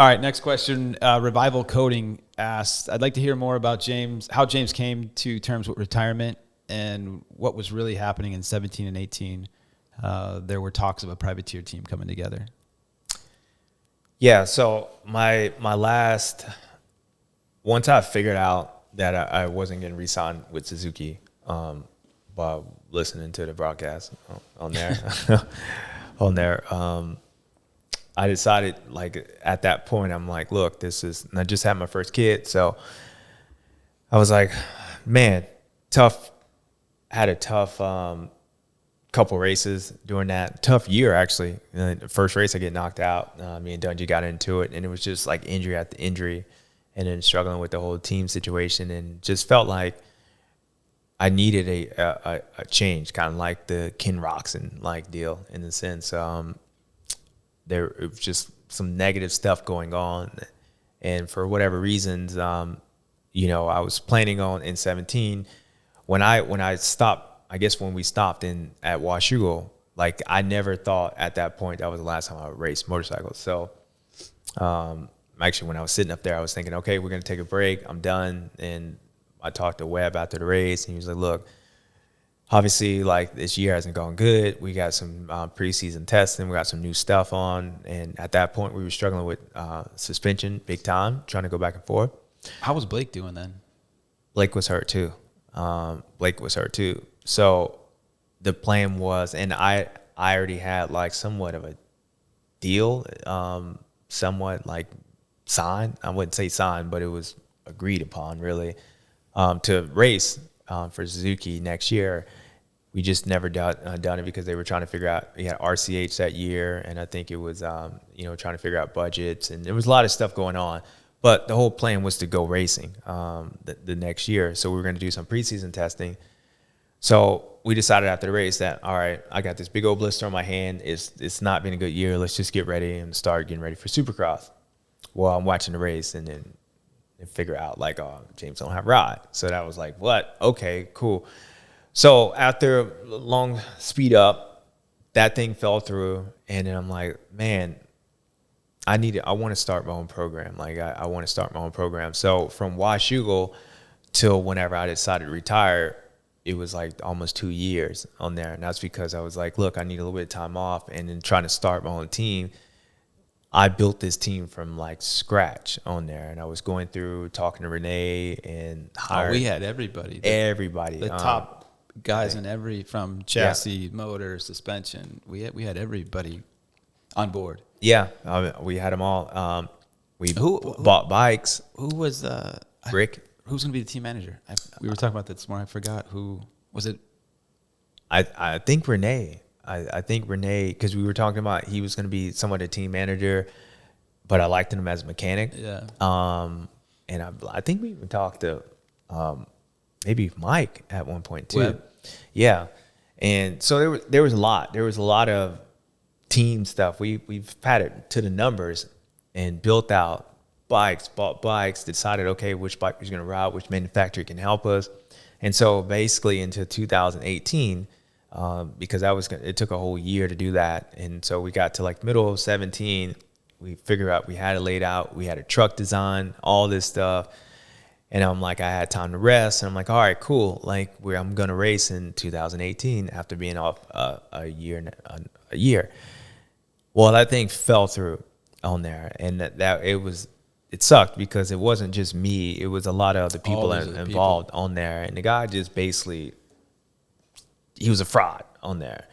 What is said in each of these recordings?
right, next question. Revival Coding asked, I'd like to hear more about James, how James came to terms with retirement and what was really happening in 17 and 18. There were talks of a privateer team coming together. Yeah, so my last, once I figured out that I wasn't getting re-signed with Suzuki, by listening to the broadcast on there, I decided, like, at that point, I'm like, look, I just had my first kid. So I was like, man, had a tough couple races during that. Tough year, actually. The first race, I get knocked out. Me and Dungy got into it, and it was just like injury after injury, and then struggling with the whole team situation, and just felt like I needed a change, kind of like the Ken Roxon like deal in the sense. There was just some negative stuff going on, and for whatever reasons, I was planning on in 17 when I stopped. I guess when we stopped at Washougal, like I never thought at that point that was the last time I raced motorcycles. So actually, when I was sitting up there, I was thinking, okay, we're gonna take a break. I'm done. And I talked to Webb after the race, and he was like, look, obviously, like, this year hasn't gone good. We got some preseason testing. We got some new stuff on. And at that point, we were struggling with suspension big time, trying to go back and forth. How was Blake doing then? Blake was hurt too. So the plan was, and I already had like somewhat of a deal, somewhat like signed. I wouldn't say signed, but it was agreed upon really, to race for Suzuki next year. We just never done it because they were trying to figure out, we had RCH that year, and I think it was, trying to figure out budgets, and there was a lot of stuff going on. But the whole plan was to go racing the next year. So we were going to do some preseason testing. So we decided after the race that, all right, I got this big old blister on my hand. It's not been a good year. Let's just get ready and start getting ready for Supercross. Well, I'm watching the race and then figure out, like, oh, James don't have a ride. So that was like, what? Okay, cool. So after a long speed up, that thing fell through. And then I'm like, man, I want to start my own program. Like, I want to start my own program. So from Washougal till whenever I decided to retire, it was like almost 2 years on there. And that's because I was like, look, I need a little bit of time off. And then trying to start my own team, I built this team from like scratch on there. And I was going through talking to Renee and hired. We had everybody. Everybody. The top guys in from chassis, motor, suspension. We had everybody on board. Yeah, we had them all. We bought bikes. Who was Rick? Who's going to be the team manager? We were talking about that this morning. I forgot who was it. I think Renee. I think Renee, because we were talking about he was going to be somewhat a team manager, but I liked him as a mechanic. Yeah. And I think we even talked to maybe Mike at one point too. Webb. Yeah. And so there was a lot. There was a lot of team stuff. We've padded to the numbers and built out bikes, bought bikes, decided, okay, which bike was going to ride, which manufacturer can help us. And so basically into 2018, because it took a whole year to do that. And so we got to like middle of 17, we figured out we had it laid out. We had a truck design, all this stuff. And I'm like, I had time to rest. And I'm like, all right, cool. Like I'm going to race in 2018 after being off a year. Well, that thing fell through on there. And it sucked because it wasn't just me. It was a lot of other people involved on there. And the guy just basically, he was a fraud on there.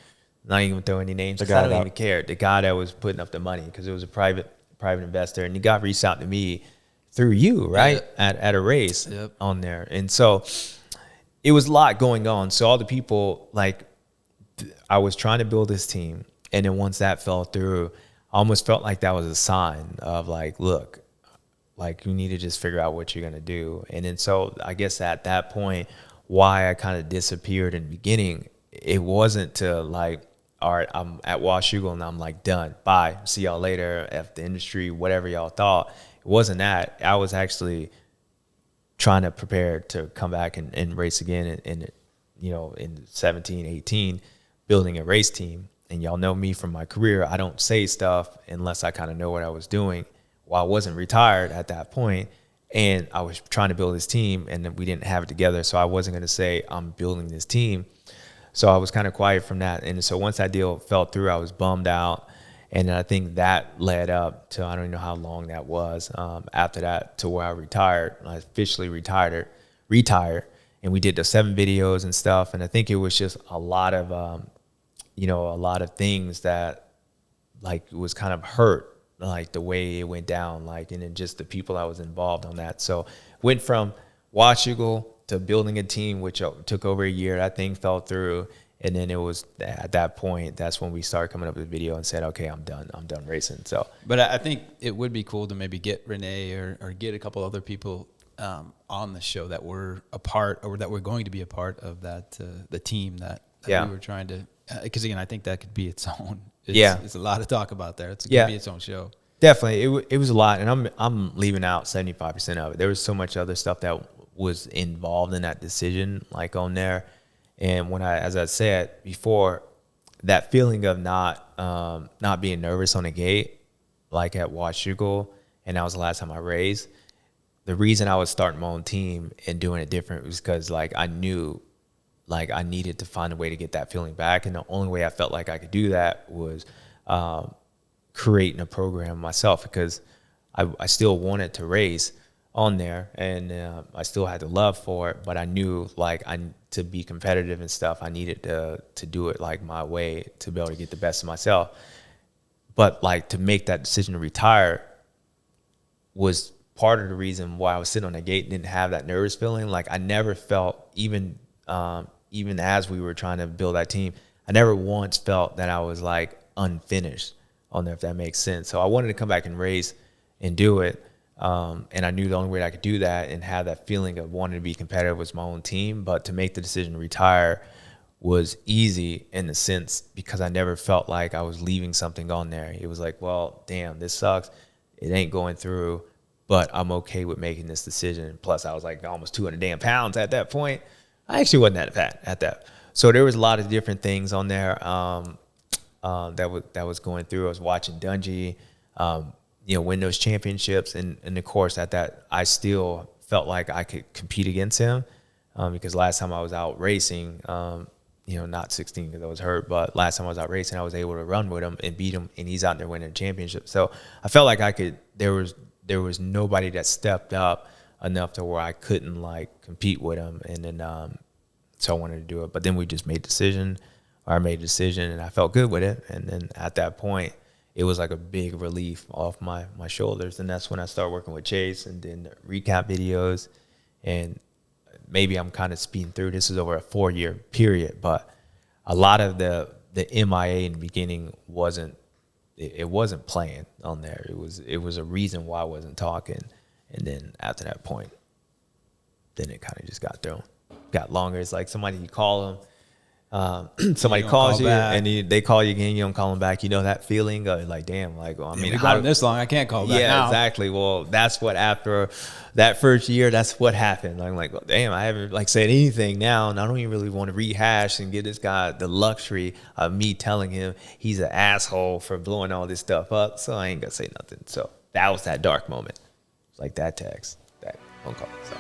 Not even throwing any names. I don't even care. The guy that was putting up the money, because it was a private investor. And the guy reached out to me through you, right? Yeah. At a race on there. And so it was a lot going on. So all the people, like, I was trying to build this team. And then once that fell through, I almost felt like that was a sign of like, look, like you need to just figure out what you're going to do. And then so I guess at that point, why I kind of disappeared in the beginning, it wasn't to like, all right, I'm at Washougal and I'm like, done, bye, see y'all later, F the industry, whatever y'all thought. It wasn't that. I was actually trying to prepare to come back and race again in 17, 18, building a race team. And y'all know me from my career. I don't say stuff unless I kind of know what I was doing. I wasn't retired at that point, and I was trying to build this team, and then we didn't have it together. So I wasn't going to say I'm building this team. So I was kind of quiet from that. And so once that deal fell through, I was bummed out. And then I think that led up to, I don't even know how long that was, after that, to where I retired. I officially retired, and we did the 7 videos and stuff. And I think it was just a lot of, a lot of things that, like, was kind of hurt, like the way it went down, like, and then just the people that was involved on that. So went from Washougal to building a team, which took over a year. That thing fell through. And then it was at that point, that's when we started coming up with a video and said, okay, I'm done racing. So, but I think it would be cool to maybe get Renee or get a couple other people on the show that were a part, or that were going to be a part of that, the team that we were trying to, because again, I think that could be its own. It's a lot to talk about there. It's going to be its own show. Definitely. It was a lot. And I'm leaving out 75% of it. There was so much other stuff that was involved in that decision, like on there. And when as I said before, that feeling of not being nervous on the gate, like at Washougal, and that was the last time I raced. The reason I was starting my own team and doing it different was because, like, I knew, like, I needed to find a way to get that feeling back, and the only way I felt like I could do that was creating a program myself, because I still wanted to race on there, and I still had the love for it, but I knew, like, to be competitive and stuff, I needed to do it, like, my way, to be able to get the best of myself. But, like, to make that decision to retire was part of the reason why I was sitting on the gate and didn't have that nervous feeling. Like, I never felt, even as we were trying to build that team, I never once felt that I was, like, unfinished on there, if that makes sense. So I wanted to come back and race and do it. And I knew the only way I could do that and have that feeling of wanting to be competitive was my own team. But to make the decision to retire was easy in the sense, because I never felt like I was leaving something on there. It was like, well, damn, this sucks. It ain't going through, but I'm okay with making this decision. Plus, I was like almost 200 damn pounds at that point. I actually wasn't that fat at that. So there was a lot of different things on there that was going through. I was watching Dungy, win those championships. And of course, at that, I still felt like I could compete against him, because last time I was out racing, not 16 because I was hurt, but last time I was out racing, I was able to run with him and beat him, and he's out there winning a championship. So I felt like I could. There was nobody that stepped up enough to where I couldn't, like, compete with him, and then so I wanted to do it. But then we just made a decision, and I felt good with it. And then at that point, it was like a big relief off my shoulders. And that's when I started working with Chase and then recap videos. And maybe I'm kind of speeding through. This is over a 4-year period, but a lot of the MIA in the beginning wasn't playing on there. It was a reason why I wasn't talking. And then after that point, then it kind of just got longer. It's like somebody, you call them, somebody calls you and they call you again, you don't call them back. You know that feeling of, like, damn, like, well, I mean, we've gone this long, I can't call back now. Exactly. Well, that's what, after that first year, that's what happened. I'm like, well, damn, I haven't, like, said anything now, and I don't even really want to rehash and give this guy the luxury of me telling him he's an asshole for blowing all this stuff up. So I ain't gonna say nothing. So that was that dark moment. It's like that text, that phone call. So.